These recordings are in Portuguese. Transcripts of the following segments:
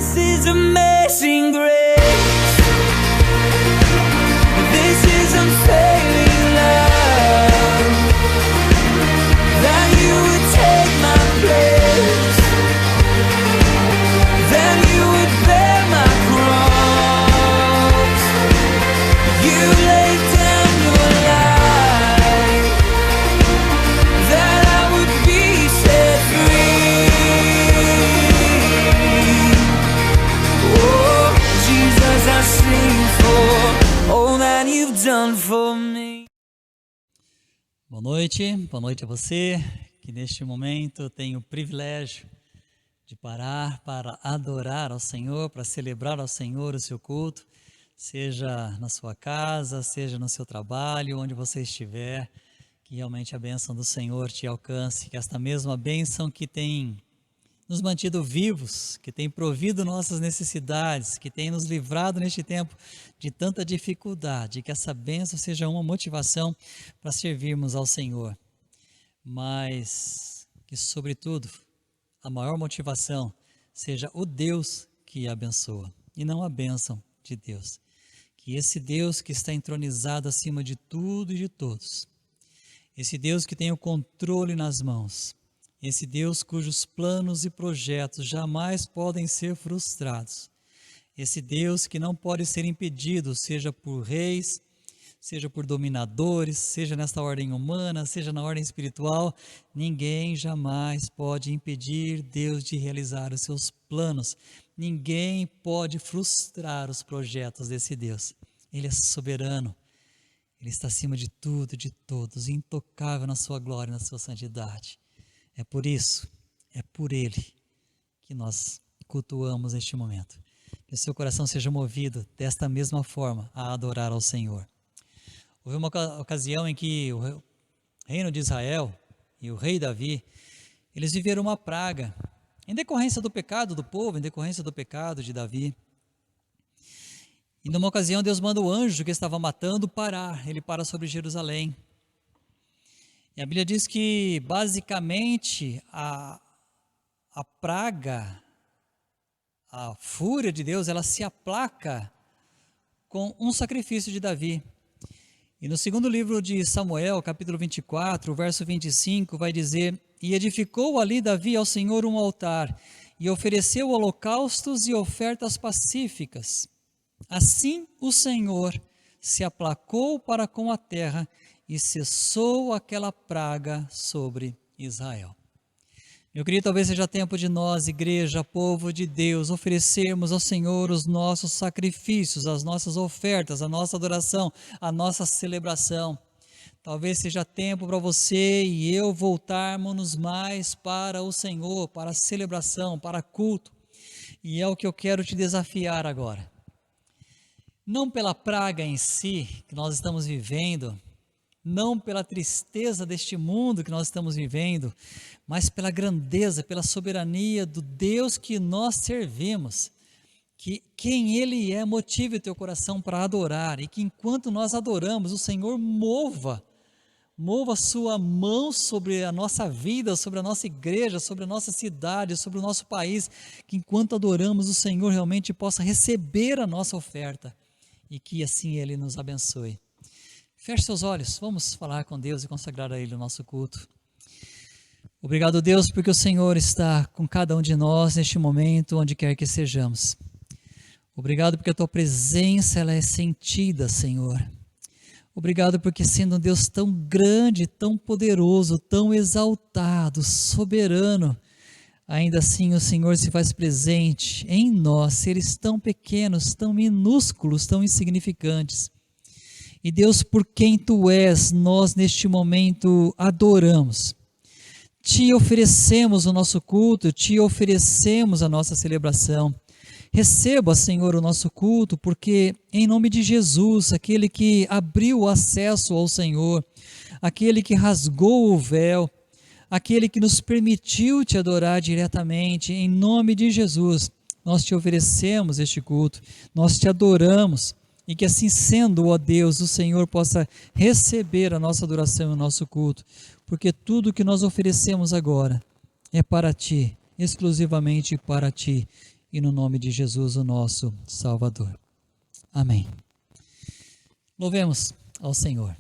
This is amazing grace. This is unfailing love. That you would take my place. That you would bear my cross. You laid down your life. That I would be set free. Oh, Jesus, I sing for all that you've done for me. Boa noite a você que neste momento tem o privilégio de parar para adorar ao Senhor, para celebrar ao Senhor o seu culto, seja na sua casa, seja no seu trabalho, onde você estiver, que realmente a bênção do Senhor te alcance, que esta mesma bênção que tem nos mantido vivos, que tem provido nossas necessidades, que tem nos livrado neste tempo de tanta dificuldade, que essa bênção seja uma motivação para servirmos ao Senhor, mas que, sobretudo, a maior motivação seja o Deus que abençoa e não a bênção de Deus. Que esse Deus que está entronizado acima de tudo e de todos, esse Deus que tem o controle nas mãos, esse Deus cujos planos e projetos jamais podem ser frustrados, esse Deus que não pode ser impedido, seja por reis, seja por dominadores, seja nesta ordem humana, seja na ordem espiritual, ninguém jamais pode impedir Deus de realizar os seus planos, ninguém pode frustrar os projetos desse Deus. Ele é soberano, Ele está acima de tudo e de todos, intocável na sua glória e na sua santidade. É por isso, é por Ele que nós cultuamos neste momento. Que o seu coração seja movido desta mesma forma a adorar ao Senhor. Houve uma ocasião em que o reino de Israel e o rei Davi, eles viveram uma praga, em decorrência do pecado do povo, em decorrência do pecado de Davi. E numa ocasião Deus manda o anjo que estava matando parar, ele para sobre Jerusalém. E a Bíblia diz que, basicamente, a praga, a fúria de Deus, ela se aplaca com um sacrifício de Davi. E no segundo livro de Samuel, capítulo 24, verso 25, vai dizer: E edificou ali Davi ao Senhor um altar, e ofereceu holocaustos e ofertas pacíficas. Assim o Senhor se aplacou para com a terra, e cessou aquela praga sobre Israel. Meu querido, talvez seja tempo de nós, igreja, povo de Deus, oferecermos ao Senhor os nossos sacrifícios, as nossas ofertas, a nossa adoração, a nossa celebração. Talvez seja tempo para você e eu voltarmos mais para o Senhor, para a celebração, para culto. E é o que eu quero te desafiar agora. Não pela praga em si que nós estamos vivendo, não pela tristeza deste mundo que nós estamos vivendo, mas pela grandeza, pela soberania do Deus que nós servimos, que quem Ele é motive o teu coração para adorar, e que enquanto nós adoramos, o Senhor mova a sua mão sobre a nossa vida, sobre a nossa igreja, sobre a nossa cidade, sobre o nosso país, que enquanto adoramos o Senhor realmente possa receber a nossa oferta, e que assim Ele nos abençoe. Feche seus olhos, vamos falar com Deus e consagrar a Ele o nosso culto. Obrigado, Deus, porque o Senhor está com cada um de nós neste momento, onde quer que sejamos. Obrigado porque a Tua presença ela é sentida, Senhor. Obrigado porque, sendo um Deus tão grande, tão poderoso, tão exaltado, soberano, ainda assim o Senhor se faz presente em nós, seres tão pequenos, tão minúsculos, tão insignificantes. E Deus, por quem Tu és, nós neste momento adoramos. Te oferecemos o nosso culto, Te oferecemos a nossa celebração. Receba, Senhor, o nosso culto, porque em nome de Jesus, aquele que abriu o acesso ao Senhor, aquele que rasgou o véu, aquele que nos permitiu Te adorar diretamente, em nome de Jesus, nós Te oferecemos este culto, nós Te adoramos. E que assim sendo, ó Deus, o Senhor possa receber a nossa adoração e o nosso culto, porque tudo que nós oferecemos agora é para Ti, exclusivamente para Ti, e no nome de Jesus, o nosso Salvador. Amém. Louvemos ao Senhor.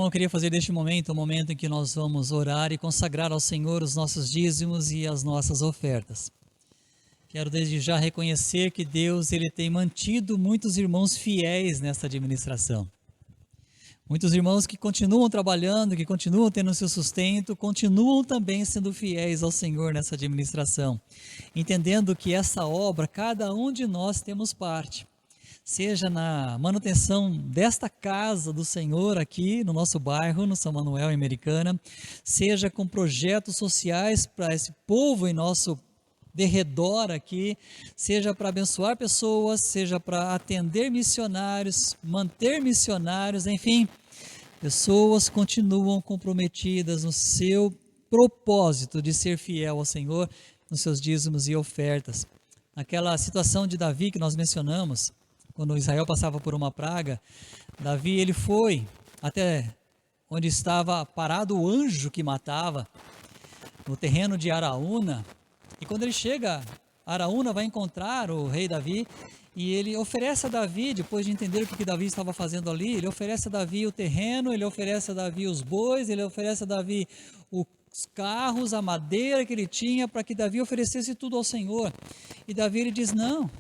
irmão, eu queria fazer deste momento um momento em que nós vamos orar e consagrar ao Senhor os nossos dízimos e as nossas ofertas. Quero desde já reconhecer que Deus ele tem mantido muitos irmãos fiéis nesta administração. Muitos irmãos que continuam trabalhando, que continuam tendo seu sustento, continuam também sendo fiéis ao Senhor nessa administração, entendendo que essa obra, cada um de nós temos parte, seja na manutenção desta casa do Senhor aqui no nosso bairro, no São Manuel, em Americana, seja com projetos sociais para esse povo em nosso derredor aqui, seja para abençoar pessoas, seja para atender missionários, manter missionários, enfim, pessoas continuam comprometidas no seu propósito de ser fiel ao Senhor, nos seus dízimos e ofertas. Aquela situação de Davi que nós mencionamos, quando Israel passava por uma praga, Davi ele foi até onde estava parado o anjo que matava, no terreno de Araúna, e quando ele chega, Araúna vai encontrar o rei Davi, e ele oferece a Davi, depois de entender o que Davi estava fazendo ali, ele oferece a Davi o terreno, ele oferece a Davi os bois, ele oferece a Davi os carros, a madeira que ele tinha, para que Davi oferecesse tudo ao Senhor. E Davi ele diz, não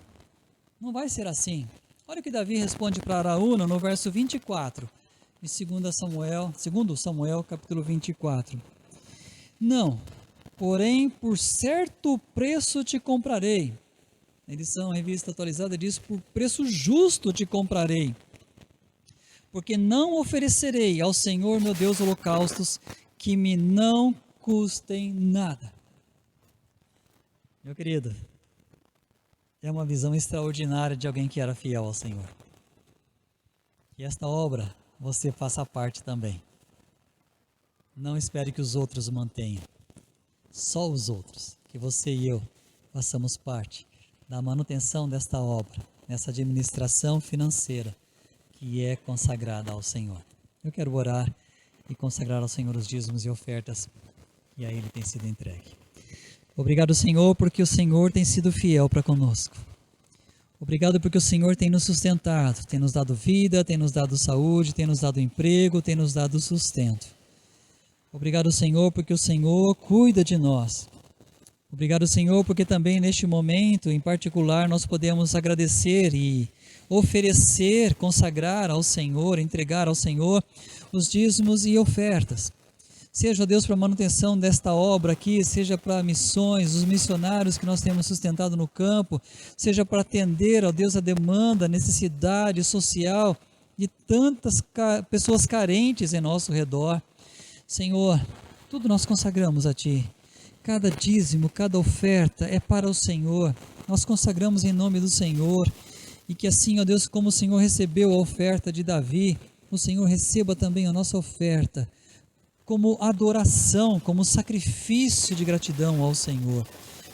vai ser assim. Olha o que Davi responde para Araúna no verso 24, de 2 Samuel, capítulo 24. Não, porém, por certo preço te comprarei. A edição Revista Atualizada diz, por preço justo te comprarei. Porque não oferecerei ao Senhor meu Deus holocaustos que me não custem nada. Meu querido, é uma visão extraordinária de alguém que era fiel ao Senhor. E esta obra você faça parte também. Não espere que os outros mantenham. Só os outros, que você e eu façamos parte da manutenção desta obra, nessa administração financeira que é consagrada ao Senhor. Eu quero orar e consagrar ao Senhor os dízimos e ofertas que a Ele tem sido entregue. Obrigado, Senhor, porque o Senhor tem sido fiel para conosco. Obrigado porque o Senhor tem nos sustentado, tem nos dado vida, tem nos dado saúde, tem nos dado emprego, tem nos dado sustento. Obrigado, Senhor, porque o Senhor cuida de nós. Obrigado, Senhor, porque também neste momento, em particular, nós podemos agradecer e oferecer, consagrar ao Senhor, entregar ao Senhor os dízimos e ofertas. Seja, Deus, para a manutenção desta obra aqui, seja para missões, os missionários que nós temos sustentado no campo, seja para atender, ó Deus, a demanda, a necessidade social de tantas pessoas carentes em nosso redor. Senhor, tudo nós consagramos a Ti. Cada dízimo, cada oferta é para o Senhor. Nós consagramos em nome do Senhor. E que assim, ó Deus, como o Senhor recebeu a oferta de Davi, o Senhor receba também a nossa oferta como adoração, como sacrifício de gratidão ao Senhor.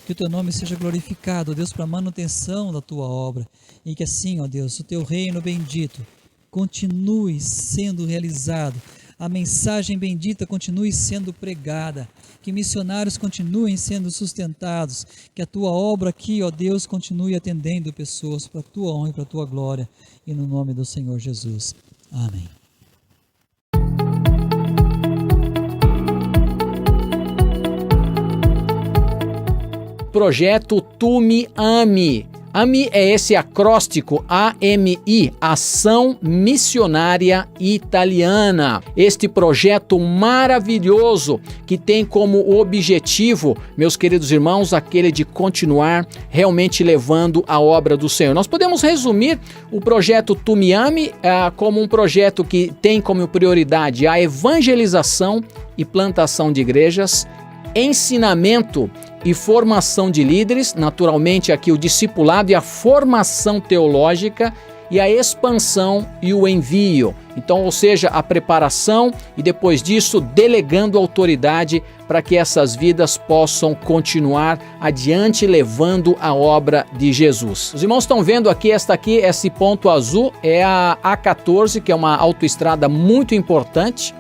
Que o Teu nome seja glorificado, ó Deus, para a manutenção da Tua obra. E que assim, ó Deus, o Teu reino bendito continue sendo realizado. A mensagem bendita continue sendo pregada, que missionários continuem sendo sustentados, que a Tua obra aqui, ó Deus, continue atendendo pessoas para a Tua honra e para a Tua glória, e no nome do Senhor Jesus. Amém. Projeto Tu Me Ame. AMI é esse acróstico, AMI, Ação Missionária Italiana. Este projeto maravilhoso que tem como objetivo, meus queridos irmãos, aquele de continuar realmente levando a obra do Senhor. Nós podemos resumir o projeto Tu Me Ame como um projeto que tem como prioridade a evangelização e plantação de igrejas, ensinamento e formação de líderes, naturalmente aqui o discipulado e a formação teológica e a expansão e o envio. Então, ou seja, a preparação e depois disso delegando autoridade para que essas vidas possam continuar adiante levando a obra de Jesus. Os irmãos estão vendo aqui, esse ponto azul é a A14, que é uma autoestrada muito importante.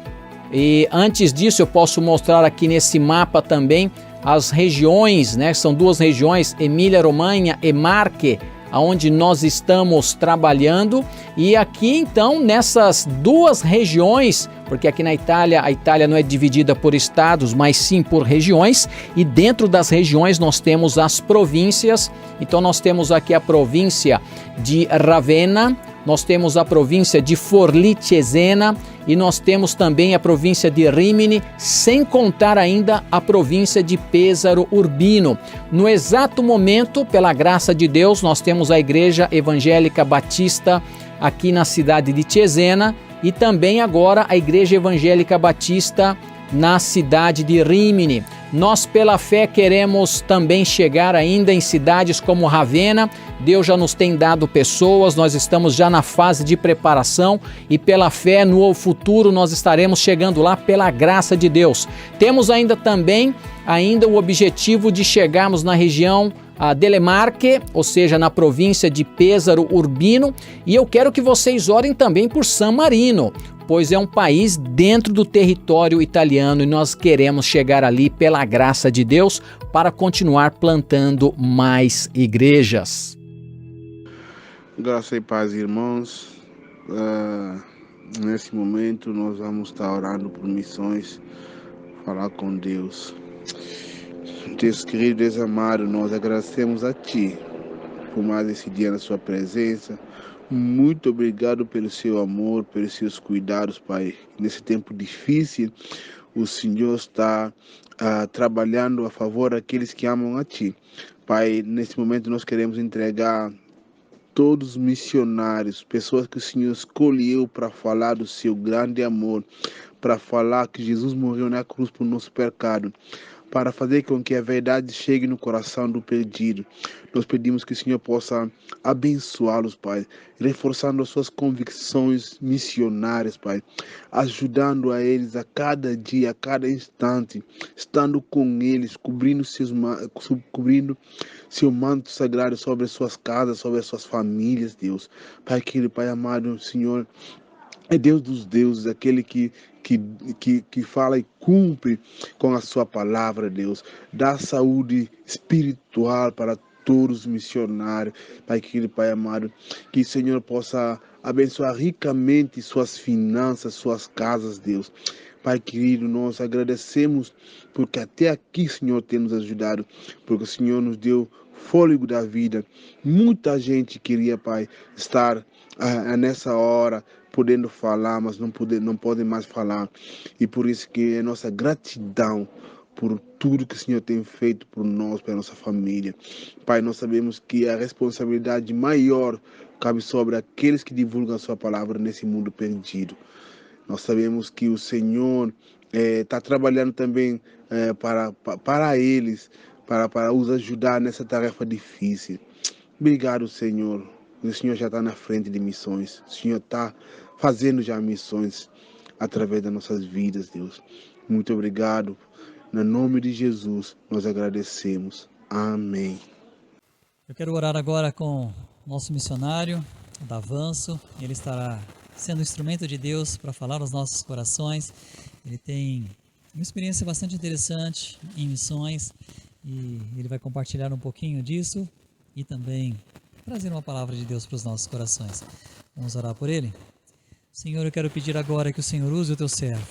E antes disso eu posso mostrar aqui nesse mapa também as regiões, né? São duas regiões, Emília-Romanha e Marche, onde nós estamos trabalhando. E aqui então nessas duas regiões, porque aqui na Itália, a Itália não é dividida por estados, mas sim por regiões, e dentro das regiões nós temos as províncias. Então nós temos aqui a província de Ravenna, nós temos a província de Forlì Cesena e nós temos também a província de Rimini, sem contar ainda a província de Pesaro Urbino. No exato momento, pela graça de Deus, nós temos a Igreja Evangélica Batista aqui na cidade de Cesena e também agora a Igreja Evangélica Batista na cidade de Rimini. Nós, pela fé, queremos também chegar ainda em cidades como Ravenna. Deus já nos tem dado pessoas, nós estamos já na fase de preparação e pela fé no futuro nós estaremos chegando lá pela graça de Deus. Temos ainda também o objetivo de chegarmos na região delle Marche, ou seja, na província de Pesaro Urbino, e eu quero que vocês orem também por San Marino, pois é um país dentro do território italiano e nós queremos chegar ali pela graça de Deus para continuar plantando mais igrejas. Graça e paz, irmãos. Nesse momento nós vamos estar orando por missões, falar com Deus. Deus querido, Deus amado, nós agradecemos a Ti por mais esse dia na Sua presença. Muito obrigado pelo Seu amor, pelos Seus cuidados, Pai. Nesse tempo difícil, o Senhor está trabalhando a favor daqueles que amam a Ti. Pai, nesse momento nós queremos entregar todos os missionários, pessoas que o Senhor escolheu para falar do Seu grande amor, para falar que Jesus morreu na cruz por nosso pecado, para fazer com que a verdade chegue no coração do perdido. Nós pedimos que o Senhor possa abençoá-los, Pai, reforçando as suas convicções missionárias, Pai, ajudando a eles a cada dia, a cada instante, estando com eles, cobrindo seu manto sagrado sobre as suas casas, sobre as suas famílias, Deus. Pai querido, Pai amado, Senhor é Deus dos deuses, aquele que fala e cumpre com a sua palavra, Deus. Dá saúde espiritual para todos os missionários, Pai querido, Pai amado. Que o Senhor possa abençoar ricamente suas finanças, suas casas, Deus. Pai querido, nós agradecemos porque até aqui, Senhor, tem nos ajudado, porque o Senhor nos deu fôlego da vida. Muita gente queria, Pai, estar nessa hora podendo falar, mas não podem mais falar. E por isso que é nossa gratidão por tudo que o Senhor tem feito por nós, pela nossa família. Pai, nós sabemos que a responsabilidade maior cabe sobre aqueles que divulgam a sua palavra nesse mundo perdido. Nós sabemos que o Senhor está trabalhando também para eles, para os ajudar nessa tarefa difícil. Obrigado, Senhor. O Senhor já está na frente de missões. O Senhor está fazendo já missões através das nossas vidas, Deus. Muito obrigado. No nome de Jesus, nós agradecemos. Amém. Eu quero orar agora com o nosso missionário, Davanço. Ele estará sendo instrumento de Deus para falar aos nossos corações. Ele tem uma experiência bastante interessante em missões e ele vai compartilhar um pouquinho disso e também trazer uma palavra de Deus para os nossos corações. Vamos orar por ele? Senhor, eu quero pedir agora que o Senhor use o teu servo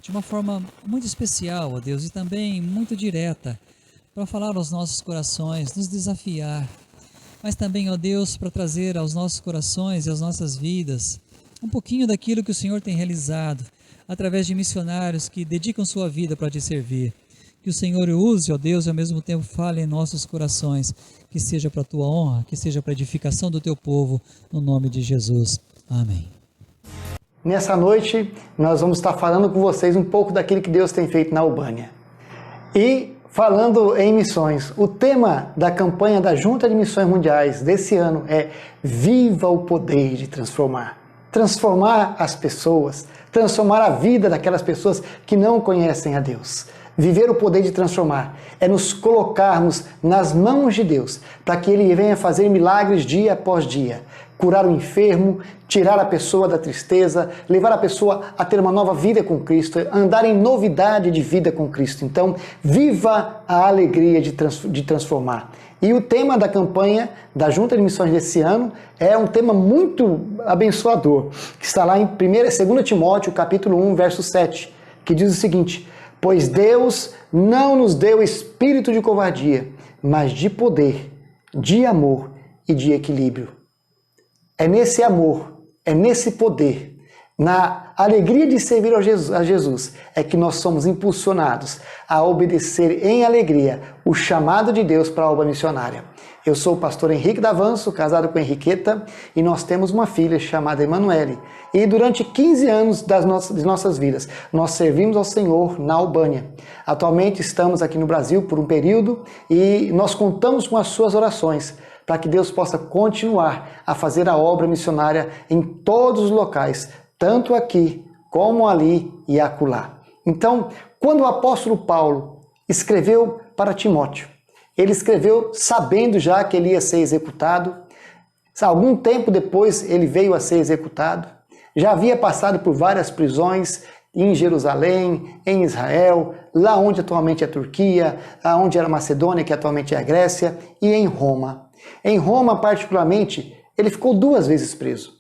de uma forma muito especial, ó Deus, e também muito direta, para falar aos nossos corações, nos desafiar, mas também, ó Deus, para trazer aos nossos corações e às nossas vidas um pouquinho daquilo que o Senhor tem realizado através de missionários que dedicam sua vida para te servir. Que o Senhor use, ó Deus, e ao mesmo tempo fale em nossos corações, que seja para a tua honra, que seja para a edificação do teu povo, no nome de Jesus. Amém. Nessa noite, nós vamos estar falando com vocês um pouco daquilo que Deus tem feito na Albânia. E falando em missões, o tema da campanha da Junta de Missões Mundiais desse ano é Viva o Poder de Transformar. Transformar as pessoas, transformar a vida daquelas pessoas que não conhecem a Deus. Viver o poder de transformar é nos colocarmos nas mãos de Deus, para que Ele venha fazer milagres dia após dia. curar o enfermo, tirar a pessoa da tristeza, levar a pessoa a ter uma nova vida com Cristo, andar em novidade de vida com Cristo. Então, viva a alegria de transformar. E o tema da campanha da Junta de Missões desse ano é um tema muito abençoador, que está lá em 2 Timóteo, capítulo 1, verso 7, que diz o seguinte: pois Deus não nos deu espírito de covardia, mas de poder, de amor e de equilíbrio. É nesse amor, é nesse poder, na alegria de servir a Jesus, é que nós somos impulsionados a obedecer em alegria o chamado de Deus para a obra missionária. Eu sou o pastor Henrique Davanço, casado com Henriqueta, e nós temos uma filha chamada Emanuele. E durante 15 anos de nossas vidas, nós servimos ao Senhor na Albânia. Atualmente estamos aqui no Brasil por um período e nós contamos com as suas orações para que Deus possa continuar a fazer a obra missionária em todos os locais, tanto aqui como ali e acolá. Então, quando o apóstolo Paulo escreveu para Timóteo, ele escreveu sabendo já que ele ia ser executado. Algum tempo depois ele veio a ser executado. Já havia passado por várias prisões em Jerusalém, em Israel, lá onde atualmente é a Turquia, onde era a Macedônia, que atualmente é a Grécia, e em Roma. Em Roma, particularmente, ele ficou 2 vezes preso.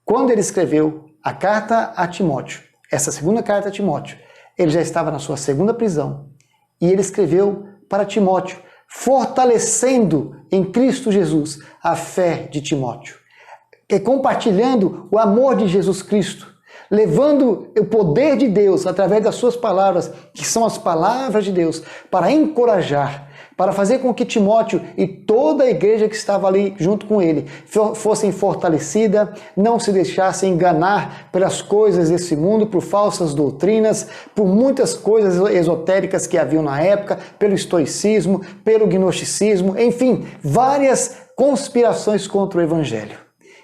Quando ele escreveu a carta a Timóteo, essa segunda carta a Timóteo, ele já estava na sua segunda prisão. E ele escreveu para Timóteo, fortalecendo em Cristo Jesus a fé de Timóteo, compartilhando o amor de Jesus Cristo, levando o poder de Deus através das suas palavras, que são as palavras de Deus, para encorajar, para fazer com que Timóteo e toda a igreja que estava ali junto com ele fossem fortalecidas, não se deixassem enganar pelas coisas desse mundo, por falsas doutrinas, por muitas coisas esotéricas que haviam na época, pelo estoicismo, pelo gnosticismo, enfim, várias conspirações contra o evangelho.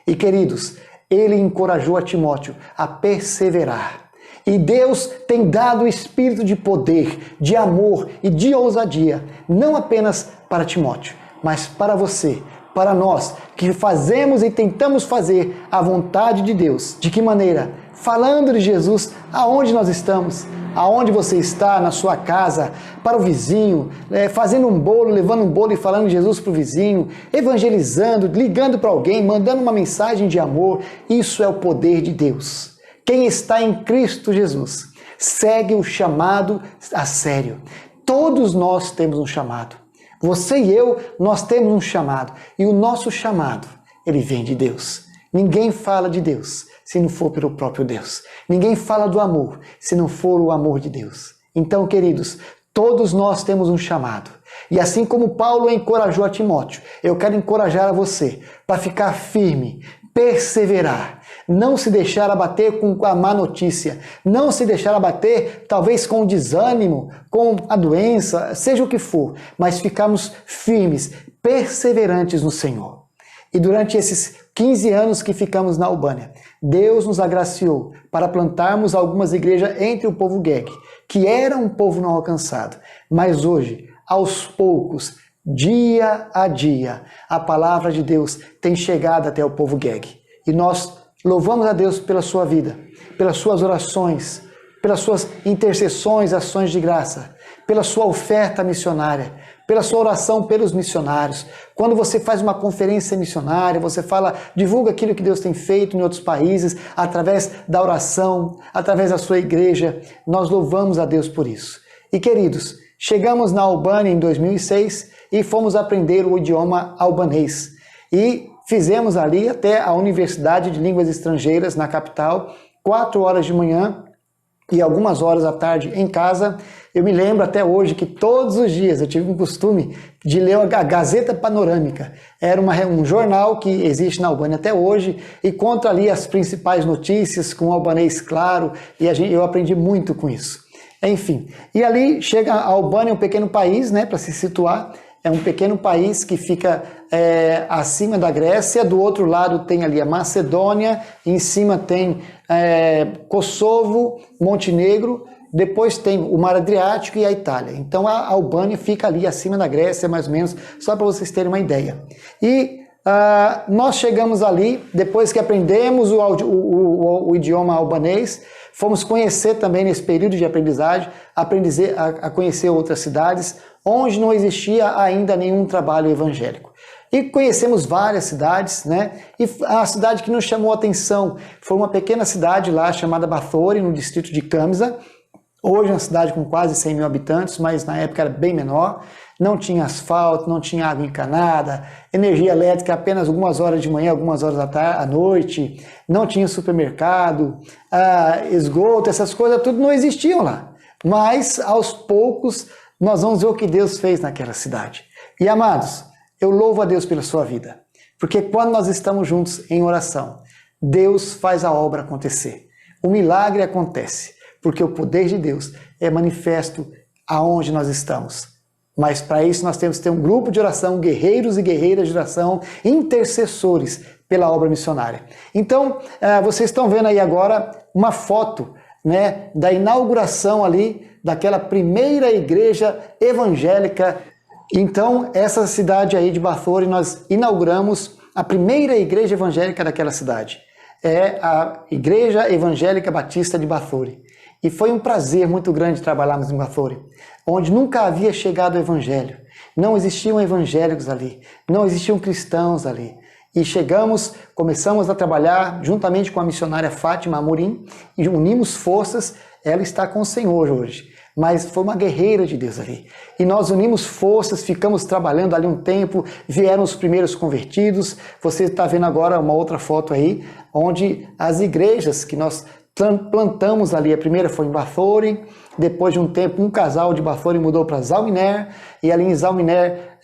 E queridos, ele encorajou a Timóteo a perseverar. E Deus tem dado o espírito de poder, de amor e de ousadia, não apenas para Timóteo, mas para você, para nós, que fazemos e tentamos fazer a vontade de Deus. De que maneira? Falando de Jesus aonde nós estamos, aonde você está, na sua casa, para o vizinho, fazendo um bolo, levando um bolo e falando de Jesus para o vizinho, evangelizando, ligando para alguém, mandando uma mensagem de amor. Isso é o poder de Deus. Quem está em Cristo Jesus segue o chamado a sério. Todos nós temos um chamado. Você e eu, nós temos um chamado. E o nosso chamado, ele vem de Deus. Ninguém fala de Deus se não for pelo próprio Deus. Ninguém fala do amor se não for o amor de Deus. Então, queridos, todos nós temos um chamado. E assim como Paulo encorajou a Timóteo, eu quero encorajar a você para ficar firme, perseverar, não se deixar abater com a má notícia, não se deixar abater talvez com o desânimo, com a doença, seja o que for, mas ficarmos firmes, perseverantes no Senhor. E durante esses 15 anos que ficamos na Albânia, Deus nos agraciou para plantarmos algumas igrejas entre o povo Gheg, que era um povo não alcançado, mas hoje, aos poucos, dia a dia, a palavra de Deus tem chegado até o povo Gheg. E nós louvamos a Deus pela sua vida, pelas suas orações, pelas suas intercessões, ações de graça, pela sua oferta missionária, pela sua oração pelos missionários. Quando você faz uma conferência missionária, você fala, divulga aquilo que Deus tem feito em outros países, através da oração, através da sua igreja, nós louvamos a Deus por isso. E queridos, chegamos na Albânia em 2006 e fomos aprender o idioma albanês. E fizemos ali até a Universidade de Línguas Estrangeiras na capital, 4 horas de manhã e algumas horas à tarde em casa. Eu me lembro até hoje que todos os dias eu tive um costume de ler a Gazeta Panorâmica. Era um jornal que existe na Albânia até hoje e conta ali as principais notícias com albanês claro, e eu aprendi muito com isso. Enfim, e ali chega a Albânia, um pequeno país, né, para se situar. É um pequeno país que fica acima da Grécia, do outro lado tem ali a Macedônia, em cima tem Kosovo, Montenegro, depois tem o Mar Adriático e a Itália. Então a Albânia fica ali acima da Grécia, mais ou menos, só para vocês terem uma ideia. E nós chegamos ali, depois que aprendemos o idioma albanês, fomos conhecer também nesse período de aprendizagem, a conhecer outras cidades, onde não existia ainda nenhum trabalho evangélico. E conhecemos várias cidades, né? E a cidade que nos chamou a atenção foi uma pequena cidade lá chamada Bafori, no distrito de Camisa. Hoje é uma cidade com quase 100 mil habitantes, mas na época era bem menor. Não tinha asfalto, não tinha água encanada, energia elétrica apenas algumas horas de manhã, algumas horas à noite, não tinha supermercado, esgoto, essas coisas tudo não existiam lá. Mas aos poucos nós vamos ver o que Deus fez naquela cidade. E amados, eu louvo a Deus pela sua vida, porque quando nós estamos juntos em oração, Deus faz a obra acontecer. O milagre acontece, porque o poder de Deus é manifesto aonde nós estamos. Mas para isso nós temos que ter um grupo de oração, guerreiros e guerreiras de oração, intercessores pela obra missionária. Então, vocês estão vendo aí agora uma foto, né, da inauguração ali daquela primeira igreja evangélica. Então, essa cidade aí de Bafori, nós inauguramos a primeira igreja evangélica daquela cidade. É a Igreja Evangélica Batista de Bafori. E foi um prazer muito grande trabalharmos em Bafori, onde nunca havia chegado o evangelho. Não existiam evangélicos ali, não existiam cristãos ali. E começamos a trabalhar juntamente com a missionária Fátima Amorim e unimos forças. Ela está com o Senhor hoje. Mas foi uma guerreira de Deus ali. E nós unimos forças, ficamos trabalhando ali um tempo, vieram os primeiros convertidos. Você está vendo agora uma outra foto aí, onde as igrejas que nós plantamos ali, a primeira foi em Bafori, depois de um tempo um casal de Bafori mudou para Zalminer, e ali em Zalminer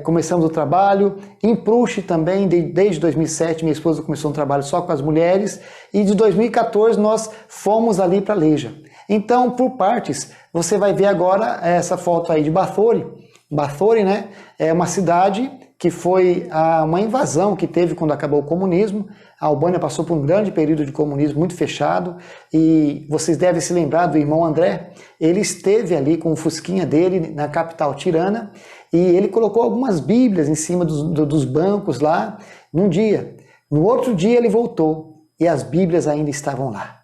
começamos o trabalho. Em Prush também, desde 2007, minha esposa começou um trabalho só com as mulheres, e de 2014 nós fomos ali para Leja. Então, por partes, você vai ver agora essa foto aí de Bafori. Bafori, né, é uma cidade que foi uma invasão que teve quando acabou o comunismo. A Albânia passou por um grande período de comunismo muito fechado, e vocês devem se lembrar do irmão André. Ele esteve ali com o fusquinha dele na capital Tirana, e ele colocou algumas bíblias em cima dos bancos lá num dia. No outro dia ele voltou e as bíblias ainda estavam lá.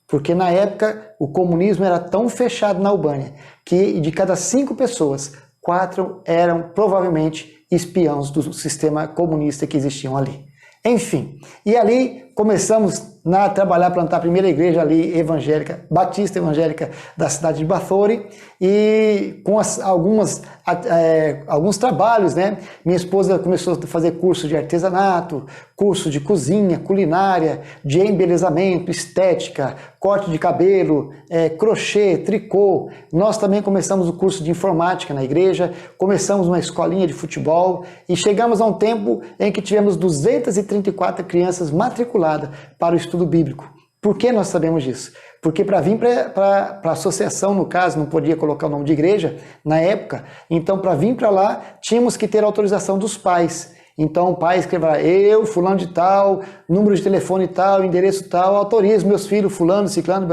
Porque na época o comunismo era tão fechado na Albânia que de cada 5 pessoas, 4 eram provavelmente espiões do sistema comunista que existiam ali. Enfim, e ali começamos a trabalhar, plantar a primeira igreja ali evangélica, batista evangélica da cidade de Bafori, e com alguns trabalhos, né? Minha esposa começou a fazer curso de artesanato, curso de cozinha, culinária, de embelezamento, estética, corte de cabelo, crochê, tricô. Nós também começamos o curso de informática na igreja, começamos uma escolinha de futebol, e chegamos a um tempo em que tivemos 234 crianças matriculadas para o estudo bíblico. Por que nós sabemos disso? Porque para vir para a associação, no caso, não podia colocar o nome de igreja na época, então para vir para lá tínhamos que ter autorização dos pais. Então o pai escrevia: eu, fulano de tal, número de telefone tal, endereço tal, autorizo meus filhos, fulano, ciclano,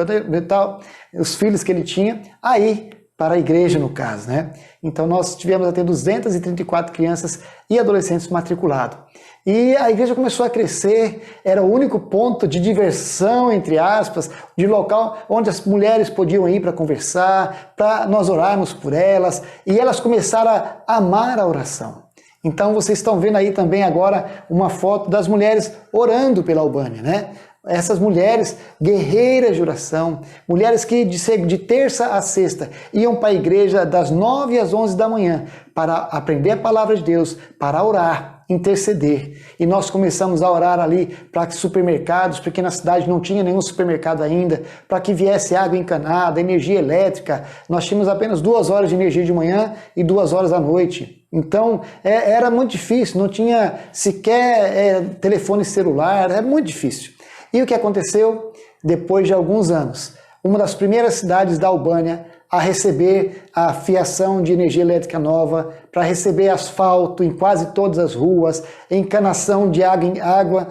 tal, os filhos que ele tinha, aí para a igreja no caso, né? Então nós tivemos até 234 crianças e adolescentes matriculados. E a igreja começou a crescer, era o único ponto de diversão, entre aspas, de local onde as mulheres podiam ir para conversar, para nós orarmos por elas, e elas começaram a amar a oração. Então vocês estão vendo aí também agora uma foto das mulheres orando pela Albânia, né? Essas mulheres guerreiras de oração, mulheres que de terça a sexta iam para a igreja das 9 às 11 da manhã para aprender a palavra de Deus, para orar, interceder. E nós começamos a orar ali para supermercados, porque na cidade não tinha nenhum supermercado ainda, para que viesse água encanada, energia elétrica. Nós tínhamos apenas 2 horas de energia de manhã e 2 horas à noite. Então era muito difícil, não tinha sequer telefone celular, era muito difícil. E o que aconteceu? Depois de alguns anos, uma das primeiras cidades da Albânia a receber a fiação de energia elétrica nova, para receber asfalto em quase todas as ruas, encanação de água,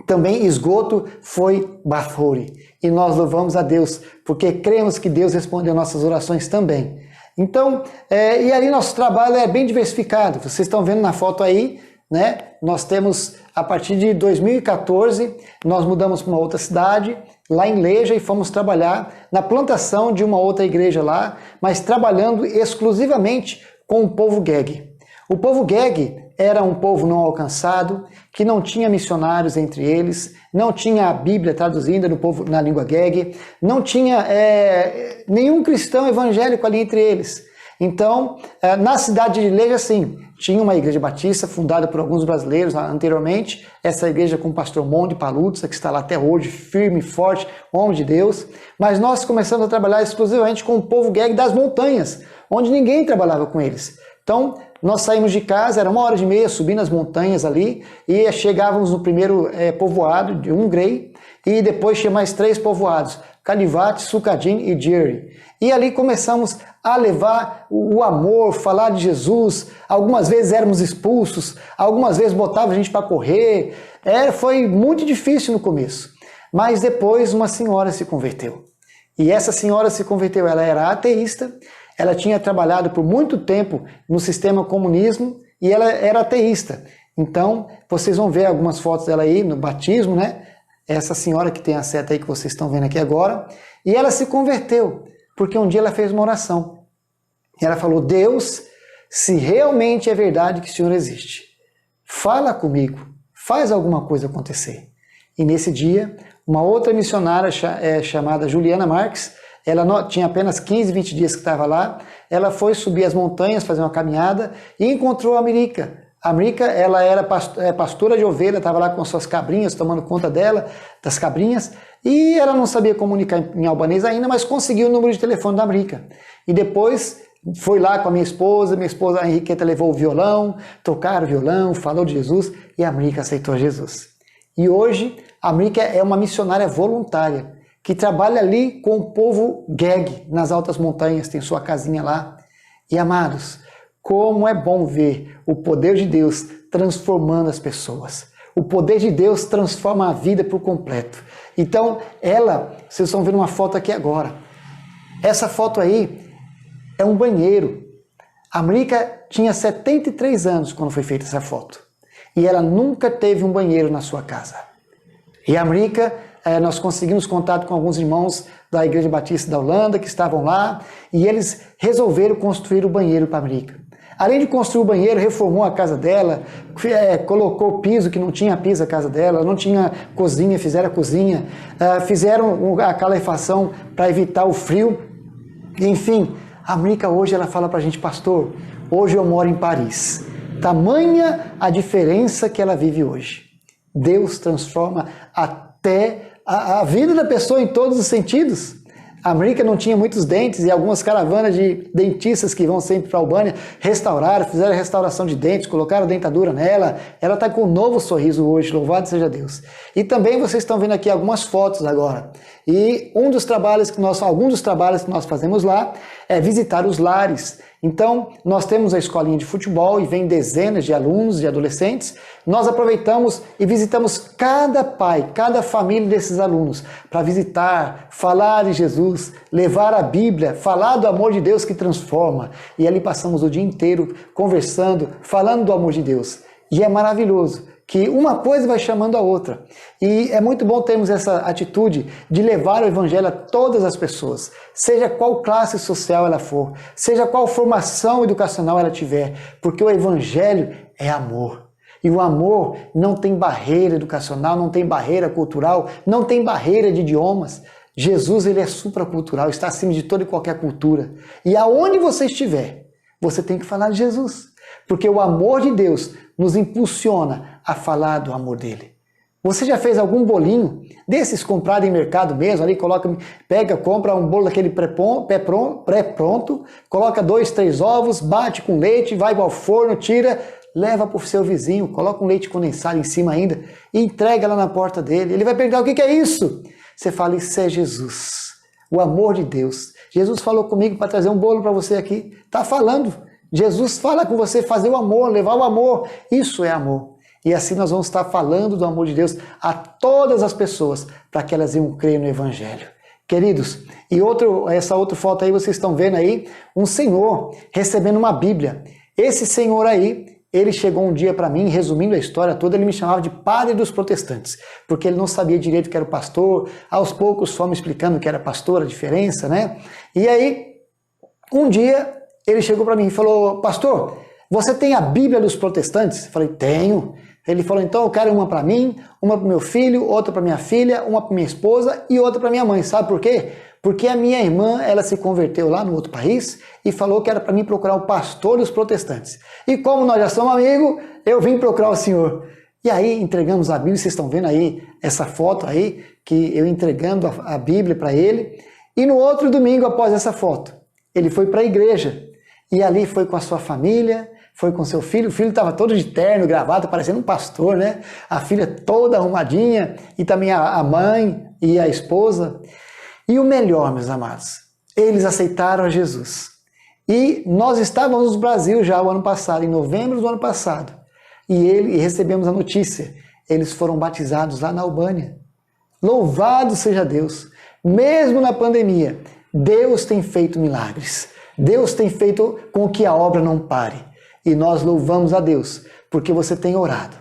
também esgoto, foi Bafori. E nós louvamos a Deus, porque cremos que Deus respondeu nossas orações também. Então, e ali nosso trabalho é bem diversificado. Vocês estão vendo na foto aí, né? Nós temos, a partir de 2014, nós mudamos para uma outra cidade, lá em Leja, e fomos trabalhar na plantação de uma outra igreja lá, mas trabalhando exclusivamente com o povo Geg. O povo Geg era um povo não alcançado, que não tinha missionários entre eles, não tinha a Bíblia traduzida na língua Geg, não tinha nenhum cristão evangélico ali entre eles. Então, na cidade de Leja, sim, tinha uma igreja batista fundada por alguns brasileiros anteriormente, essa igreja com o pastor Monde Paluzza, que está lá até hoje, firme e forte, homem de Deus, mas nós começamos a trabalhar exclusivamente com o povo Geg das montanhas, onde ninguém trabalhava com eles. Então, nós saímos de casa, era 1h30, subindo as montanhas ali, e chegávamos no primeiro povoado, de Umgrei, e depois tinha mais 3 povoados, Calivate, Sucadim e Jeri. E ali começamos a levar o amor, falar de Jesus. Algumas vezes éramos expulsos, algumas vezes botava a gente para correr. Foi muito difícil no começo. Mas depois uma senhora se converteu. E essa senhora se converteu, ela era ateísta, ela tinha trabalhado por muito tempo no sistema comunismo e ela era ateísta. Então, vocês vão ver algumas fotos dela aí no batismo, né? Essa senhora que tem a seta aí que vocês estão vendo aqui agora. E ela se converteu, porque um dia ela fez uma oração. E ela falou: Deus, se realmente é verdade que o Senhor existe, fala comigo, faz alguma coisa acontecer. E nesse dia, uma outra missionária chamada Juliana Marques, ela tinha apenas 15, 20 dias que estava lá, ela foi subir as montanhas, fazer uma caminhada e encontrou a Mirica. A Mirica, ela era pastora de ovelha, estava lá com suas cabrinhas, tomando conta dela, das cabrinhas, e ela não sabia comunicar em albanês ainda, mas conseguiu o número de telefone da Mirica. E depois foi lá com a minha esposa a Henriqueta levou o violão, tocaram o violão, falou de Jesus, e a Mirica aceitou Jesus. E hoje, a Mirica é uma missionária voluntária, que trabalha ali com o povo Geg, nas altas montanhas, tem sua casinha lá. E amados, como é bom ver o poder de Deus transformando as pessoas. O poder de Deus transforma a vida por completo. Então, vocês estão vendo uma foto aqui agora. Essa foto aí é um banheiro. A Mirica tinha 73 anos quando foi feita essa foto. E ela nunca teve um banheiro na sua casa. E a Mirica, nós conseguimos contato com alguns irmãos da Igreja Batista da Holanda que estavam lá e eles resolveram construir o banheiro para a Mirica. Além de construir o banheiro, reformou a casa dela, colocou piso que não tinha piso a casa dela, não tinha cozinha, fizeram a cozinha, fizeram a calefação para evitar o frio. Enfim, a Mirica hoje ela fala para a gente: pastor, hoje eu moro em Paris. Tamanha a diferença que ela vive hoje. Deus transforma até a vida da pessoa em todos os sentidos. A Mirica não tinha muitos dentes e algumas caravanas de dentistas que vão sempre para a Albânia restauraram, fizeram restauração de dentes, colocaram dentadura nela. Ela está com um novo sorriso hoje, louvado seja Deus. E também vocês estão vendo aqui algumas fotos agora. E alguns dos trabalhos que nós fazemos lá é visitar os lares. Então, nós temos a escolinha de futebol e vem dezenas de alunos e adolescentes. Nós aproveitamos e visitamos cada pai, cada família desses alunos para visitar, falar de Jesus, levar a Bíblia, falar do amor de Deus que transforma. E ali passamos o dia inteiro conversando, falando do amor de Deus. E é maravilhoso que uma coisa vai chamando a outra. E é muito bom termos essa atitude de levar o evangelho a todas as pessoas, seja qual classe social ela for, seja qual formação educacional ela tiver, porque o evangelho é amor. E o amor não tem barreira educacional, não tem barreira cultural, não tem barreira de idiomas. Jesus, ele é supracultural, está acima de toda e qualquer cultura. E aonde você estiver, você tem que falar de Jesus. Porque o amor de Deus nos impulsiona a falar do amor dele. Você já fez algum bolinho desses comprado em mercado mesmo? Ali compra um bolo daquele pré-pronto, coloca 2, 3 ovos, bate com leite, vai ao forno, tira, leva para o seu vizinho, coloca um leite condensado em cima ainda e entrega lá na porta dele. Ele vai perguntar: o que é isso? Você fala: isso é Jesus, o amor de Deus. Jesus falou comigo para trazer um bolo para você aqui. Está falando. Jesus fala com você, fazer o amor, levar o amor. Isso é amor. E assim nós vamos estar falando do amor de Deus a todas as pessoas, para que elas venham crer no Evangelho. Queridos, e essa outra foto aí, vocês estão vendo aí, um senhor recebendo uma Bíblia. Esse senhor aí, ele chegou um dia para mim, resumindo a história toda, ele me chamava de padre dos protestantes, porque ele não sabia direito que era o pastor, aos poucos só me explicando que era pastor, a diferença, né? E aí, um dia, ele chegou para mim e falou, pastor, você tem a Bíblia dos protestantes? Eu falei, tenho. Ele falou, então eu quero uma para mim, uma para o meu filho, outra para minha filha, uma para minha esposa e outra para minha mãe. Sabe por quê? Porque a minha irmã, ela se converteu lá no outro país e falou que era para mim procurar o pastor dos protestantes. E como nós já somos amigos, eu vim procurar o senhor. E aí entregamos a Bíblia, vocês estão vendo aí essa foto aí, que eu entregando a Bíblia para ele. E no outro domingo, após essa foto, ele foi para a igreja. E ali foi com a sua família, foi com seu filho. O filho estava todo de terno, gravata, parecendo um pastor, né? A filha toda arrumadinha e também a mãe e a esposa. E o melhor, meus amados, eles aceitaram a Jesus. E nós estávamos no Brasil já o ano passado, em novembro do ano passado. E recebemos a notícia. Eles foram batizados lá na Albânia. Louvado seja Deus! Mesmo na pandemia, Deus tem feito milagres. Deus tem feito com que a obra não pare. E nós louvamos a Deus, porque você tem orado.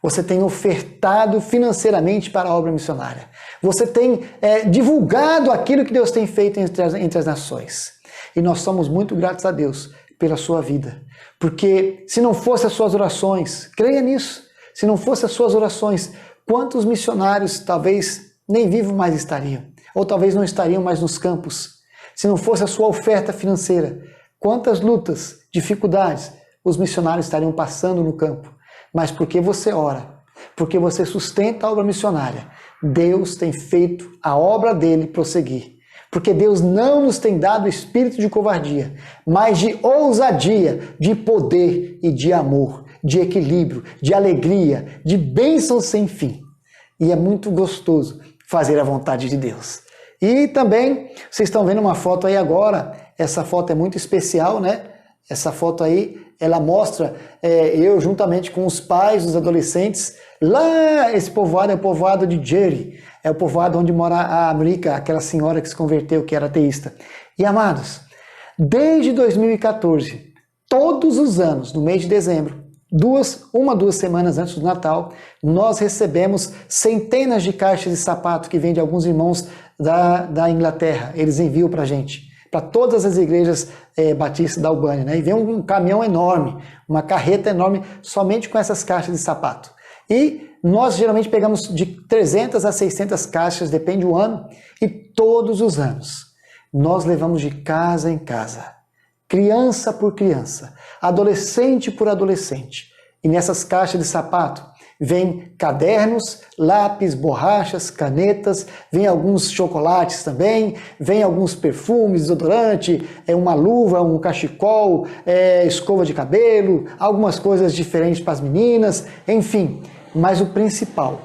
Você tem ofertado financeiramente para a obra missionária. Você tem divulgado aquilo que Deus tem feito entre as nações. E nós somos muito gratos a Deus pela sua vida. Porque se não fossem as suas orações, creia nisso, se não fossem as suas orações, quantos missionários talvez nem vivos mais estariam? Ou talvez não estariam mais nos campos? Se não fosse a sua oferta financeira, quantas lutas, dificuldades os missionários estariam passando no campo? Mas porque você ora, porque você sustenta a obra missionária, Deus tem feito a obra dele prosseguir. Porque Deus não nos tem dado espírito de covardia, mas de ousadia, de poder e de amor, de equilíbrio, de alegria, de bênçãos sem fim. E é muito gostoso fazer a vontade de Deus. E também, vocês estão vendo uma foto aí agora, essa foto é muito especial, né? Essa foto aí, ela mostra eu juntamente com os pais dos adolescentes, lá esse povoado é o povoado de Jerry, é o povoado onde mora a América, aquela senhora que se converteu, que era ateísta. E amados, desde 2014, todos os anos, no mês de dezembro, uma, 2 semanas antes do Natal, nós recebemos centenas de caixas de sapato que vêm de alguns irmãos da Inglaterra. Eles enviam para a gente, para todas as igrejas batistas da Albânia, né? E vem um caminhão enorme, uma carreta enorme, somente com essas caixas de sapato. E nós geralmente pegamos de 300 a 600 caixas, depende do ano, e todos os anos nós levamos de casa em casa, criança por criança, adolescente por adolescente. E nessas caixas de sapato vem cadernos, lápis, borrachas, canetas, vem alguns chocolates também, vem alguns perfumes, desodorante, uma luva, um cachecol, escova de cabelo, algumas coisas diferentes para as meninas, enfim. Mas o principal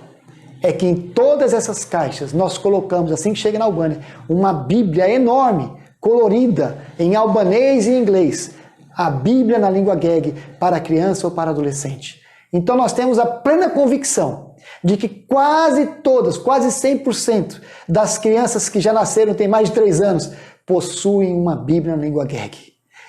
é que em todas essas caixas nós colocamos, assim que chega na Albânia, uma Bíblia enorme, colorida, em albanês e inglês. A Bíblia na língua Geg para criança ou para adolescente. Então nós temos a plena convicção de que quase todas, quase 100% das crianças que já nasceram, tem mais de 3 anos, possuem uma Bíblia na língua Geg.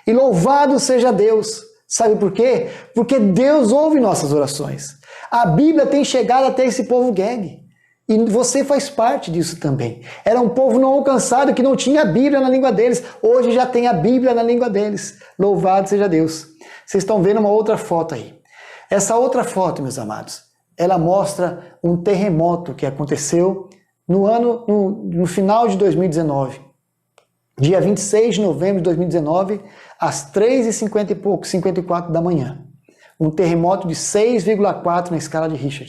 E louvado seja Deus! Sabe por quê? Porque Deus ouve nossas orações. A Bíblia tem chegado até esse povo Geg. E você faz parte disso também. Era um povo não alcançado que não tinha a Bíblia na língua deles. Hoje já tem a Bíblia na língua deles. Louvado seja Deus. Vocês estão vendo uma outra foto aí. Essa outra foto, meus amados, ela mostra um terremoto que aconteceu no final de 2019. Dia 26 de novembro de 2019, às 3h50 e pouco, 54 da manhã. Um terremoto de 6,4 na escala de Richter.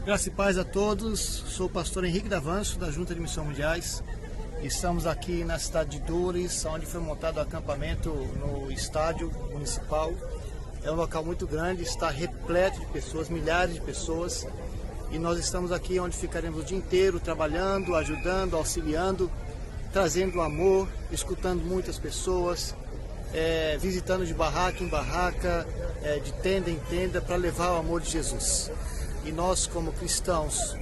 Graça e paz a todos, sou o pastor Henrique Davanço, da Junta de Missões Mundiais. Estamos aqui na cidade de Dores, onde foi montado o acampamento no estádio municipal. É um local muito grande, está repleto de pessoas, milhares de pessoas. E nós estamos aqui onde ficaremos o dia inteiro trabalhando, ajudando, auxiliando, trazendo amor, escutando muitas pessoas, visitando de barraca em barraca, de tenda em tenda, para levar o amor de Jesus. E nós, como cristãos,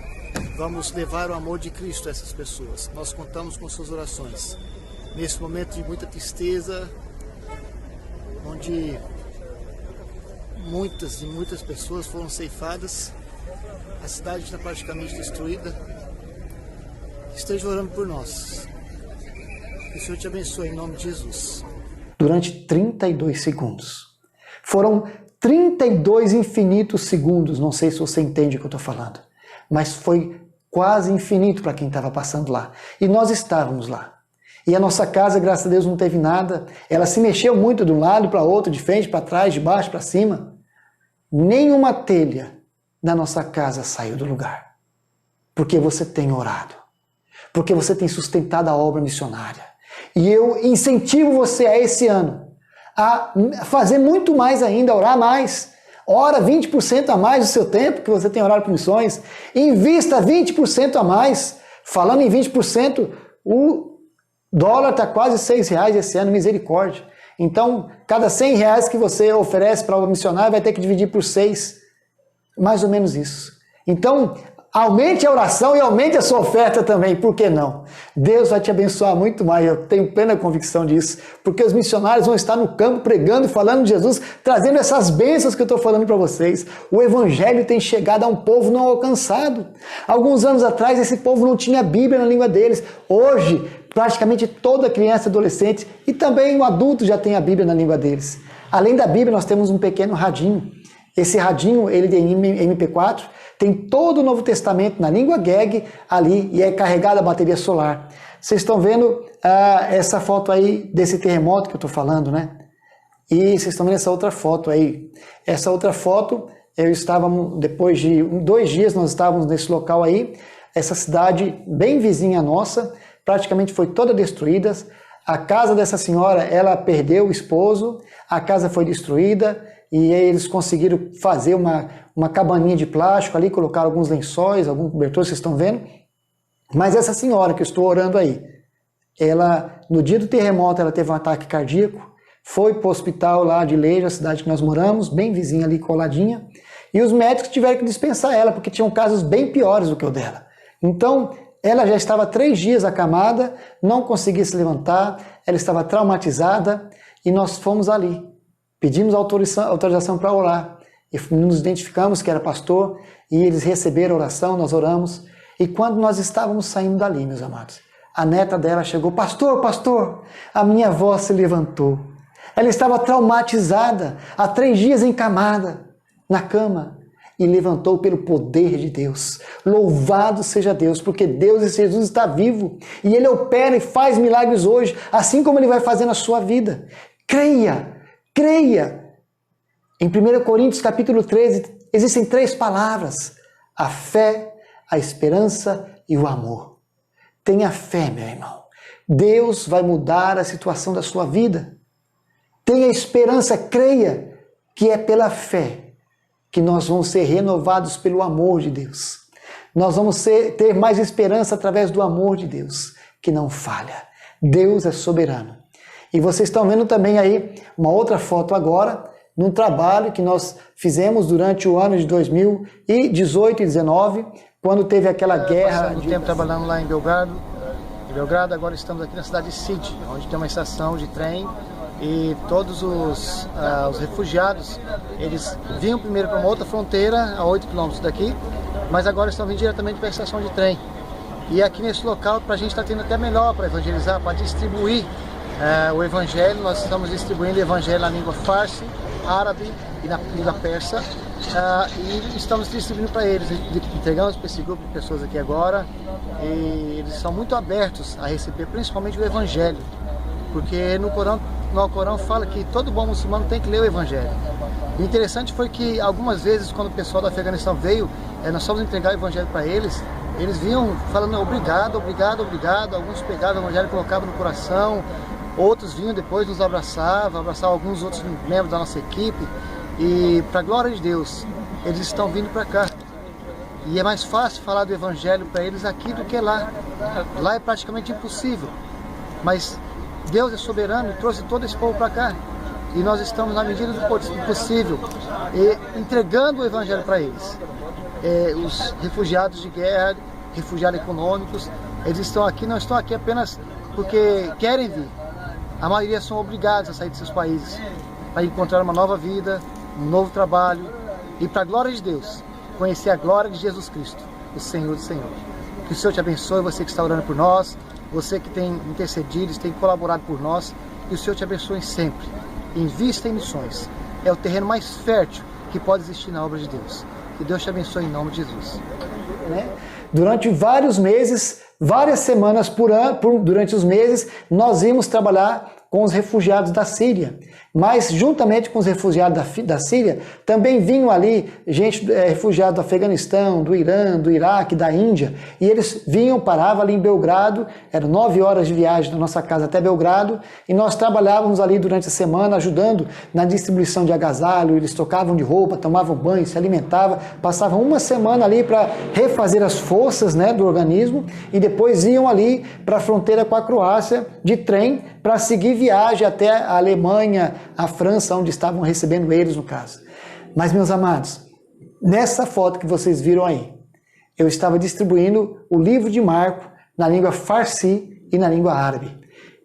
vamos levar o amor de Cristo a essas pessoas. Nós contamos com suas orações. Nesse momento de muita tristeza, onde muitas e muitas pessoas foram ceifadas, a cidade está praticamente destruída. Esteja orando por nós. Que o Senhor te abençoe em nome de Jesus. Durante 32 segundos. Foram 32 infinitos segundos, não sei se você entende o que eu estou falando, mas foi quase infinito para quem estava passando lá. E nós estávamos lá. E a nossa casa, graças a Deus, não teve nada. Ela se mexeu muito de um lado para outro, de frente para trás, de baixo para cima. Nenhuma telha da nossa casa saiu do lugar. Porque você tem orado. Porque você tem sustentado a obra missionária. E eu incentivo você a esse ano a fazer muito mais ainda, a orar mais. Ora 20% a mais do seu tempo que você tem orado por missões. Invista 20% a mais. Falando em 20%, o dólar está quase R$6 esse ano, misericórdia. Então, cada R$100 que você oferece para o missionário vai ter que dividir por 6. Mais ou menos isso. Então, aumente a oração e aumente a sua oferta também, por que não? Deus vai te abençoar muito mais, eu tenho plena convicção disso, porque os missionários vão estar no campo pregando e falando de Jesus, trazendo essas bênçãos que eu estou falando para vocês. O Evangelho tem chegado a um povo não alcançado. Alguns anos atrás, esse povo não tinha Bíblia na língua deles. Hoje, praticamente toda criança e adolescente, e também o adulto já tem a Bíblia na língua deles. Além da Bíblia, nós temos um pequeno radinho. Esse radinho, ele tem MP4, tem todo o Novo Testamento na língua Geg ali e é carregada a bateria solar. Vocês estão vendo essa foto aí desse terremoto que eu estou falando, né? E vocês estão vendo essa outra foto aí. Essa outra foto, eu estava, depois de 2 dias, nós estávamos nesse local aí, essa cidade bem vizinha nossa, praticamente foi toda destruída. A casa dessa senhora, ela perdeu o esposo, a casa foi destruída, e aí eles conseguiram fazer uma cabaninha de plástico ali, colocaram alguns lençóis, alguns cobertores, vocês estão vendo. Mas essa senhora que eu estou orando aí, ela, no dia do terremoto, ela teve um ataque cardíaco, foi para o hospital lá de Leja, a cidade que nós moramos, bem vizinha ali, coladinha, e os médicos tiveram que dispensar ela, porque tinham casos bem piores do que o dela. Então, ela já estava 3 dias acamada, não conseguia se levantar, ela estava traumatizada, e nós fomos ali. Pedimos autorização para orar. E nos identificamos que era pastor e eles receberam a oração, nós oramos. E quando nós estávamos saindo dali, meus amados, a neta dela chegou: pastor, pastor, a minha avó se levantou. Ela estava traumatizada, há 3 dias encamada na cama e levantou pelo poder de Deus. Louvado seja Deus, porque Deus e Jesus está vivo e Ele opera e faz milagres hoje, assim como Ele vai fazer na sua vida. Creia! Creia! Em 1 Coríntios capítulo 13, existem 3 palavras: a fé, a esperança e o amor. Tenha fé, meu irmão. Deus vai mudar a situação da sua vida. Tenha esperança, creia que é pela fé que nós vamos ser renovados pelo amor de Deus. Nós vamos ter mais esperança através do amor de Deus, que não falha. Deus é soberano. E vocês estão vendo também aí uma outra foto agora, num trabalho que nós fizemos durante o ano de 2018 e 2019, quando teve aquela guerra. Passando tempo trabalhando lá em Belgrado, agora estamos aqui na cidade de Sid, onde tem uma estação de trem e todos os refugiados, eles vinham primeiro para uma outra fronteira, a 8 quilômetros daqui, mas agora estão vindo diretamente para a estação de trem. E aqui nesse local, para a gente está tendo até melhor para evangelizar, para distribuir o Evangelho. Nós estamos distribuindo o Evangelho na língua farsi, árabe e na língua persa, e estamos distribuindo para eles. Entregamos para esse grupo de pessoas aqui agora, e eles são muito abertos a receber, principalmente o Evangelho, porque no Corão fala que todo bom muçulmano tem que ler o Evangelho. O interessante foi que algumas vezes, quando o pessoal do Afeganistão veio, nós fomos entregar o Evangelho para eles, eles vinham falando obrigado, obrigado, obrigado. Alguns pegavam o Evangelho e colocavam no coração, outros vinham depois, nos abraçavam alguns outros membros da nossa equipe. E para a glória de Deus, eles estão vindo para cá. E é mais fácil falar do Evangelho para eles aqui do que lá. Lá é praticamente impossível. Mas Deus é soberano e trouxe todo esse povo para cá. E nós estamos, na medida do possível, entregando o Evangelho para eles. os refugiados de guerra, refugiados econômicos. Eles estão aqui, não estão aqui apenas porque querem vir. A maioria são obrigados a sair de seus países para encontrar uma nova vida, um novo trabalho e, para a glória de Deus, conhecer a glória de Jesus Cristo, o Senhor dos Senhores. Que o Senhor te abençoe, você que está orando por nós, você que tem intercedido, tem colaborado por nós, que o Senhor te abençoe sempre. Invista em missões. É o terreno mais fértil que pode existir na obra de Deus. Que Deus te abençoe em nome de Jesus. Durante vários meses, várias semanas durante os meses, nós íamos trabalhar com os refugiados da Síria. Mas, juntamente com os refugiados da Síria, também vinham ali refugiados do Afeganistão, do Irã, do Iraque, da Índia. E eles vinham, paravam ali em Belgrado, eram 9 horas de viagem da nossa casa até Belgrado, e nós trabalhávamos ali durante a semana, ajudando na distribuição de agasalho. Eles trocavam de roupa, tomavam banho, se alimentavam, passavam uma semana ali para refazer as forças, né, do organismo, e depois iam ali para a fronteira com a Croácia de trem para seguir viagem até a Alemanha, a França, onde estavam recebendo eles, no caso. Mas, meus amados, nessa foto que vocês viram aí, eu estava distribuindo o livro de Marco na língua farsi e na língua árabe.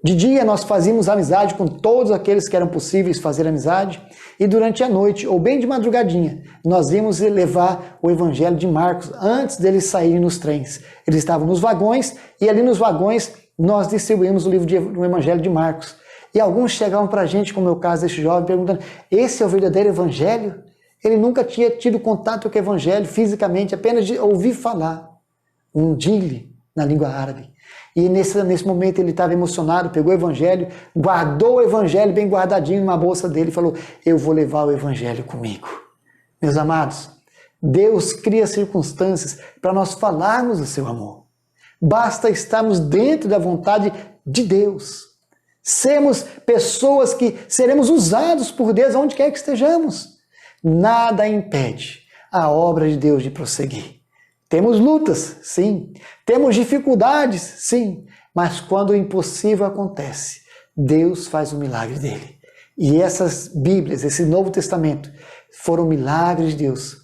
De dia nós fazíamos amizade com todos aqueles que eram possíveis fazer amizade, e durante a noite, ou bem de madrugadinha, nós íamos levar o evangelho de Marcos antes deles saírem nos trens. Eles estavam nos vagões, e ali nos vagões nós distribuímos o livro do evangelho de Marcos. E alguns chegavam para a gente, como é o caso desse jovem, perguntando: esse é o verdadeiro evangelho? Ele nunca tinha tido contato com o evangelho fisicamente, apenas de ouvir falar. Um dile na língua árabe. E nesse momento ele estava emocionado, pegou o evangelho, guardou o evangelho bem guardadinho numa bolsa dele e falou: eu vou levar o evangelho comigo. Meus amados, Deus cria circunstâncias para nós falarmos do seu amor. Basta estarmos dentro da vontade de Deus. Sermos pessoas que seremos usados por Deus onde quer que estejamos. Nada impede a obra de Deus de prosseguir. Temos lutas, sim. Temos dificuldades, sim. Mas quando o impossível acontece, Deus faz o milagre dele. E essas Bíblias, esse Novo Testamento, foram milagres de Deus,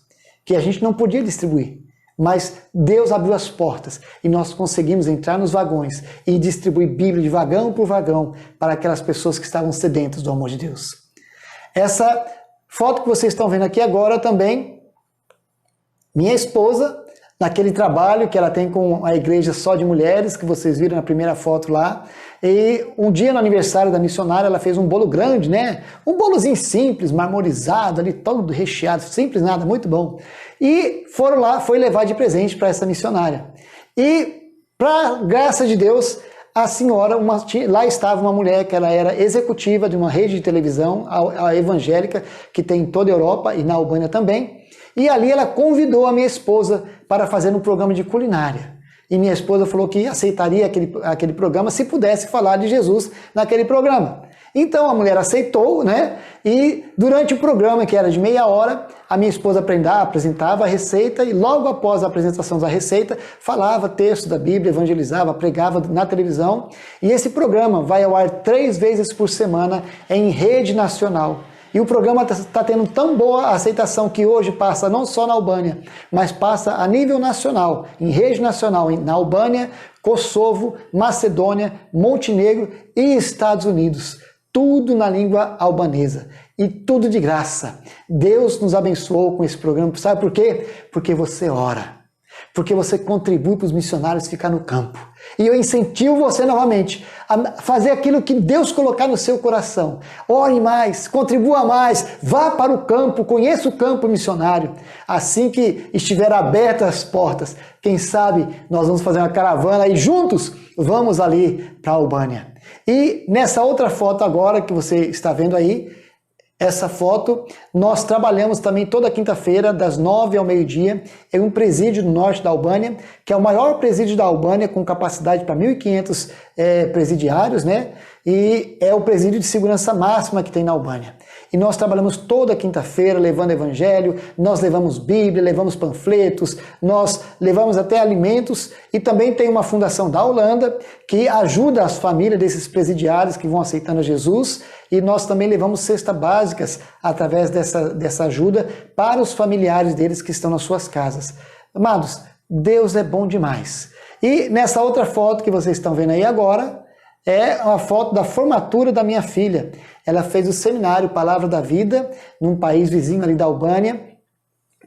que a gente não podia distribuir. Mas Deus abriu as portas e nós conseguimos entrar nos vagões e distribuir Bíblia de vagão por vagão para aquelas pessoas que estavam sedentas do amor de Deus. Essa foto que vocês estão vendo aqui agora também, minha esposa, naquele trabalho que ela tem com a igreja só de mulheres, que vocês viram na primeira foto lá. E um dia no aniversário da missionária, ela fez um bolo grande, né? Um bolozinho simples, marmorizado, ali todo recheado, simples nada, muito bom. E foram lá, foi levar de presente para essa missionária. E, para graça de Deus, a senhora, lá estava uma mulher que ela era executiva de uma rede de televisão, a evangélica, que tem em toda a Europa e na Albânia também. E ali ela convidou a minha esposa para fazer um programa de culinária. E minha esposa falou que aceitaria aquele programa se pudesse falar de Jesus naquele programa. Então a mulher aceitou, né? E durante o programa, que era de meia hora, a minha esposa apresentava a receita e logo após a apresentação da receita, falava texto da Bíblia, evangelizava, pregava na televisão. E esse programa vai ao ar 3 vezes por semana em rede nacional. E o programa está tendo tão boa aceitação que hoje passa não só na Albânia, mas passa a nível nacional, em rede nacional, na Albânia, Kosovo, Macedônia, Montenegro e Estados Unidos. Tudo na língua albanesa. E tudo de graça. Deus nos abençoou com esse programa. Sabe por quê? Porque você ora. Porque você contribui para os missionários ficar no campo. E eu incentivo você novamente a fazer aquilo que Deus colocar no seu coração. Ore mais, contribua mais, vá para o campo, conheça o campo missionário. Assim que estiver abertas as portas, quem sabe nós vamos fazer uma caravana e juntos vamos ali para a Albânia. E nessa outra foto agora que você está vendo aí, essa foto, nós trabalhamos também toda quinta-feira, das 9 ao meio-dia, em um presídio no norte da Albânia, que é o maior presídio da Albânia, com capacidade para 1.500 presidiários, né? E é o presídio de segurança máxima que tem na Albânia. e nós trabalhamos toda quinta-feira levando evangelho, nós levamos Bíblia, levamos panfletos, nós levamos até alimentos, e também tem uma fundação da Holanda que ajuda as famílias desses presidiários que vão aceitando a Jesus, e nós também levamos cestas básicas através dessa ajuda para os familiares deles que estão nas suas casas. Amados, Deus é bom demais. E nessa outra foto que vocês estão vendo aí agora, é uma foto da formatura da minha filha. Ela fez o seminário Palavra da Vida, num país vizinho ali da Albânia.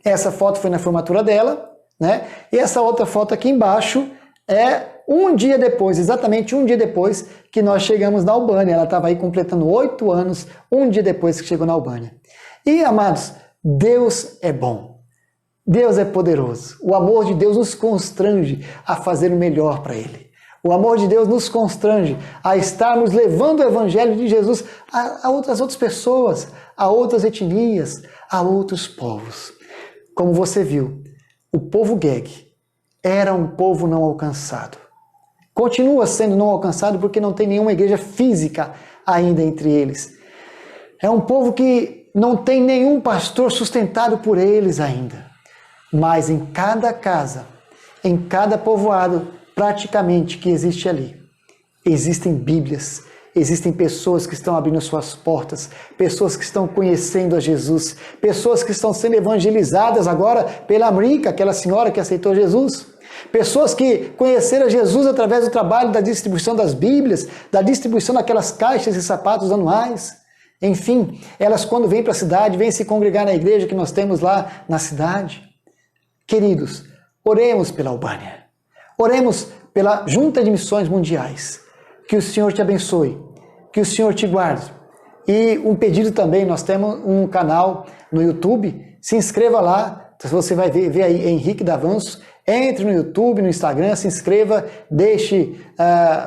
Essa foto foi na formatura dela, né? E essa outra foto aqui embaixo é um dia depois, exatamente um dia depois que nós chegamos na Albânia. Ela estava aí completando 8 anos, um dia depois que chegou na Albânia. E, amados, Deus é bom. Deus é poderoso. O amor de Deus nos constrange a fazer o melhor para Ele. O amor de Deus nos constrange a estarmos levando o Evangelho de Jesus a outras pessoas, a outras etnias, a outros povos. Como você viu, o povo Geg era um povo não alcançado. Continua sendo não alcançado porque não tem nenhuma igreja física ainda entre eles. É um povo que não tem nenhum pastor sustentado por eles ainda. Mas em cada casa, em cada povoado, praticamente que existe ali, existem Bíblias, existem pessoas que estão abrindo suas portas, pessoas que estão conhecendo a Jesus, pessoas que estão sendo evangelizadas agora pela Amrica, aquela senhora que aceitou Jesus, pessoas que conheceram Jesus através do trabalho da distribuição das Bíblias, da distribuição daquelas caixas e sapatos anuais. Enfim, elas quando vêm para a cidade, vêm se congregar na igreja que nós temos lá na cidade. Queridos, oremos pela Albânia. Oremos pela Junta de Missões Mundiais. Que o Senhor te abençoe, que o Senhor te guarde. E um pedido também, nós temos um canal no YouTube, se inscreva lá, você vai ver aí Henrique Davanço, entre no YouTube, no Instagram, se inscreva, deixe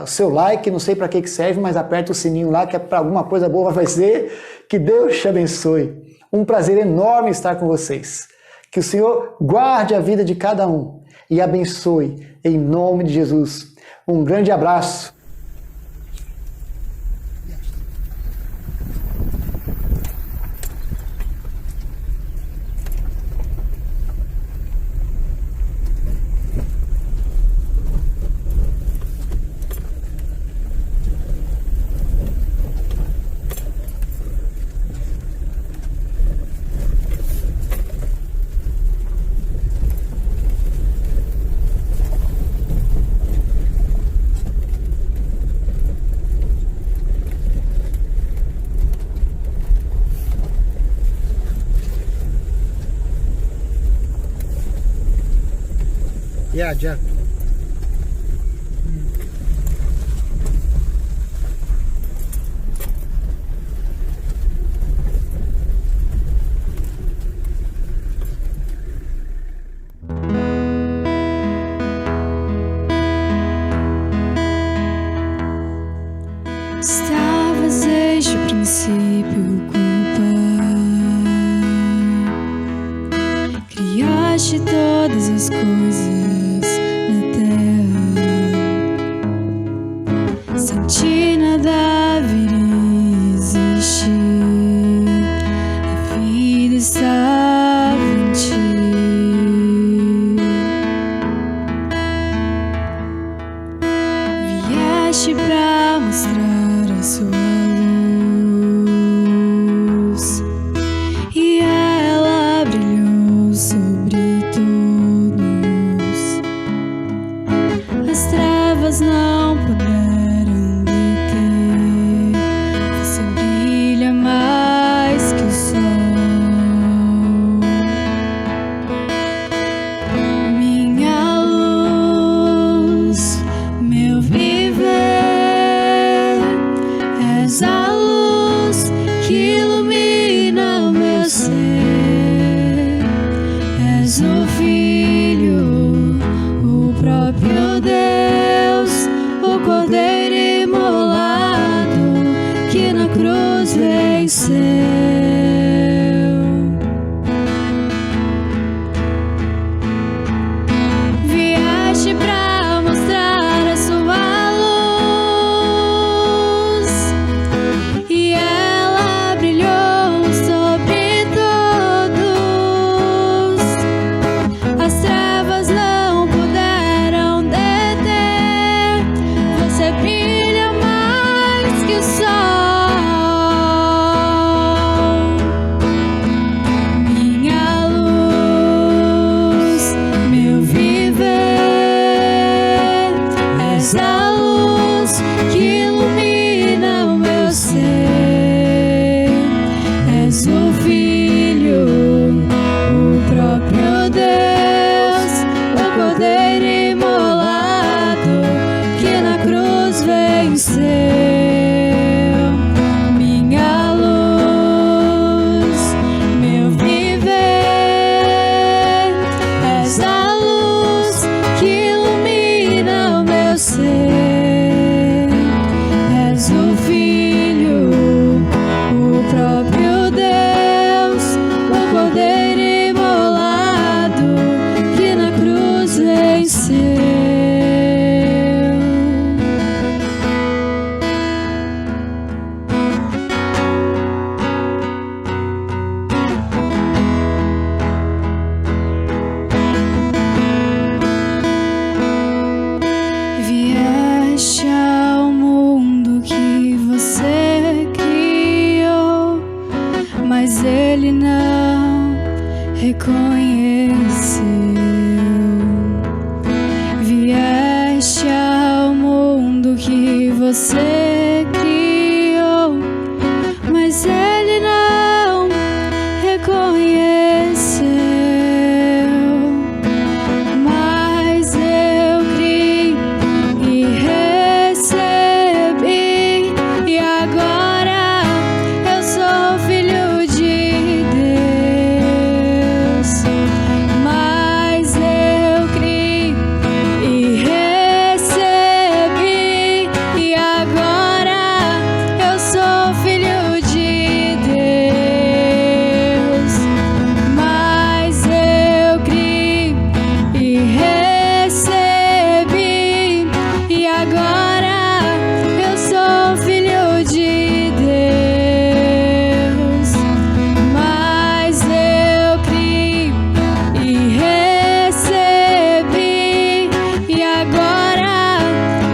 o seu like, não sei para que serve, mas aperta o sininho lá, que é para alguma coisa boa vai ser. Que Deus te abençoe. Um prazer enorme estar com vocês. Que o Senhor guarde a vida de cada um e abençoe em nome de Jesus. Um grande abraço. Yeah, Jack. Estavas desde o princípio com o Pai, criaste todas as coisas na terra, sem ti nada haveria existir, a vida estava em ti. Vieste pra mostrar a sua luz, e ela brilhou sobre todos. As trevas não puderam deter, você brilha mais que o sol. o Filho, o próprio Deus, o Cordeiro imolado, que na cruz venceu. Minha luz, meu viver, és a luz que ilumina o meu ser. És o Filho, o próprio Deus, o Cordeiro imolado, que na cruz venceu. Vieste ao mundo que você criou, mas ele não reconheceu. Vieste ao mundo que você criou, mas ele não reconheceu. Mas eu criei e recebi, e agora eu sou filho de Deus. Mas eu criei e recebi, e agora eu sou filho de Deus. Mas eu criei e recebi, e agora eu sou filho de Deus. Mas eu criei e recebi, e agora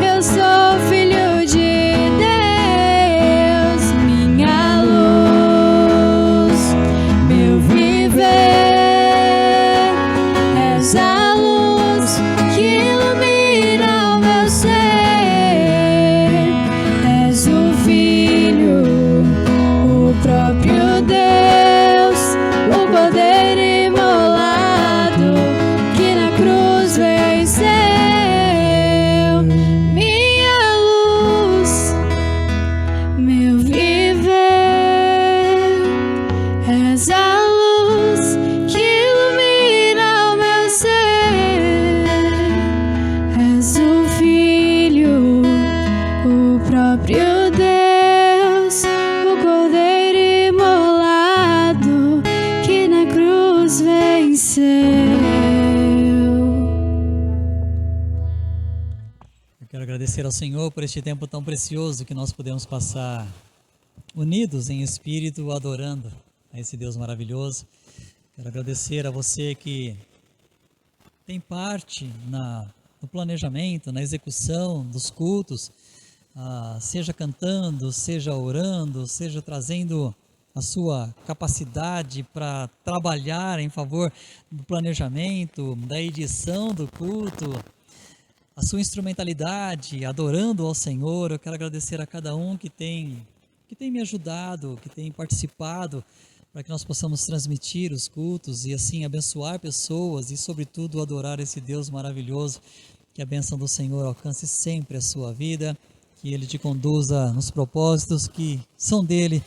eu sou filho de Deus. Minha luz, meu viver, és a luz que ilumina o meu ser. És o Filho, o próprio Deus, o Cordeiro imolado, que na cruz venceu. Minha luz, meu viver, és a luz que ilumina o meu ser. És o Filho, o próprio Deus, o Cordeiro imolado, que na cruz venceu. Eu quero agradecer ao Senhor por este tempo tão precioso que nós podemos passar unidos em espírito, adorando a esse Deus maravilhoso. Quero agradecer a você que tem parte no planejamento, na execução dos cultos, seja cantando, seja orando, seja trazendo a sua capacidade para trabalhar em favor do planejamento, da edição do culto, a sua instrumentalidade, adorando ao Senhor. Eu quero agradecer a cada um que tem me ajudado, que tem participado, para que nós possamos transmitir os cultos e assim abençoar pessoas e, sobretudo, adorar esse Deus maravilhoso. Que a bênção do Senhor alcance sempre a sua vida, que Ele te conduza nos propósitos que são dele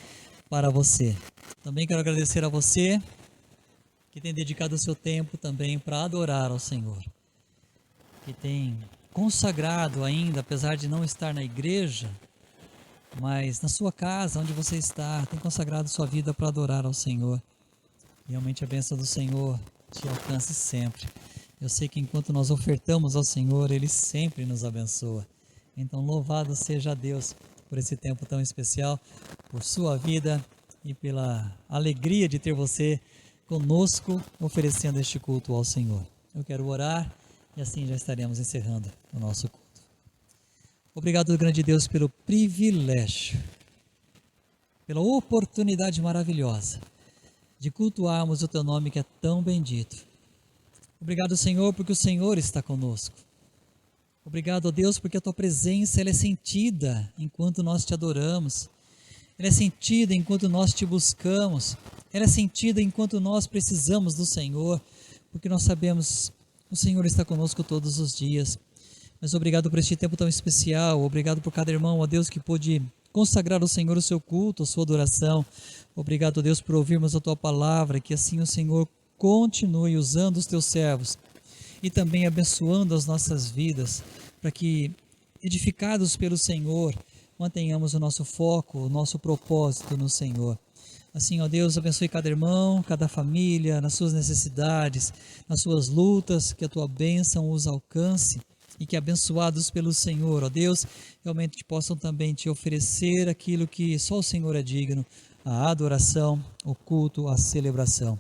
para você. Também quero agradecer a você que tem dedicado o seu tempo também para adorar ao Senhor, que tem consagrado ainda, apesar de não estar na igreja, mas na sua casa, onde você está, tem consagrado sua vida para adorar ao Senhor. Realmente a bênção do Senhor te alcance sempre. Eu sei que enquanto nós ofertamos ao Senhor, Ele sempre nos abençoa. Então louvado seja Deus por esse tempo tão especial, por sua vida e pela alegria de ter você conosco, oferecendo este culto ao Senhor. Eu quero orar e assim já estaremos encerrando o nosso culto. Obrigado, grande Deus, pelo privilégio, pela oportunidade maravilhosa de cultuarmos o Teu nome que é tão bendito. Obrigado, Senhor, porque o Senhor está conosco. Obrigado, ó Deus, porque a Tua presença ela é sentida enquanto nós Te adoramos. Ela é sentida enquanto nós Te buscamos. ela é sentida enquanto nós precisamos do Senhor, porque nós sabemos que o Senhor está conosco todos os dias. Mas obrigado por este tempo tão especial, obrigado por cada irmão, ó Deus, que pôde consagrar ao Senhor o seu culto, a sua adoração. Obrigado, Deus, por ouvirmos a tua palavra, que assim o Senhor continue usando os teus servos e também abençoando as nossas vidas, para que, edificados pelo Senhor, mantenhamos o nosso foco, o nosso propósito no Senhor. Assim, ó Deus, abençoe cada irmão, cada família, nas suas necessidades, nas suas lutas, que a tua bênção os alcance e que, abençoados pelo Senhor, ó Deus, realmente possam também te oferecer aquilo que só o Senhor é digno, a adoração, o culto, a celebração.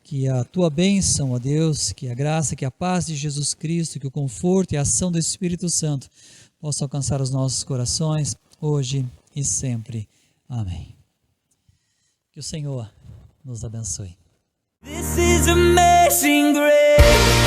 Que a tua bênção, ó Deus, que a graça, que a paz de Jesus Cristo, que o conforto e a ação do Espírito Santo possam alcançar os nossos corações, hoje e sempre. Amém. Que o Senhor nos abençoe. This is amazing grace.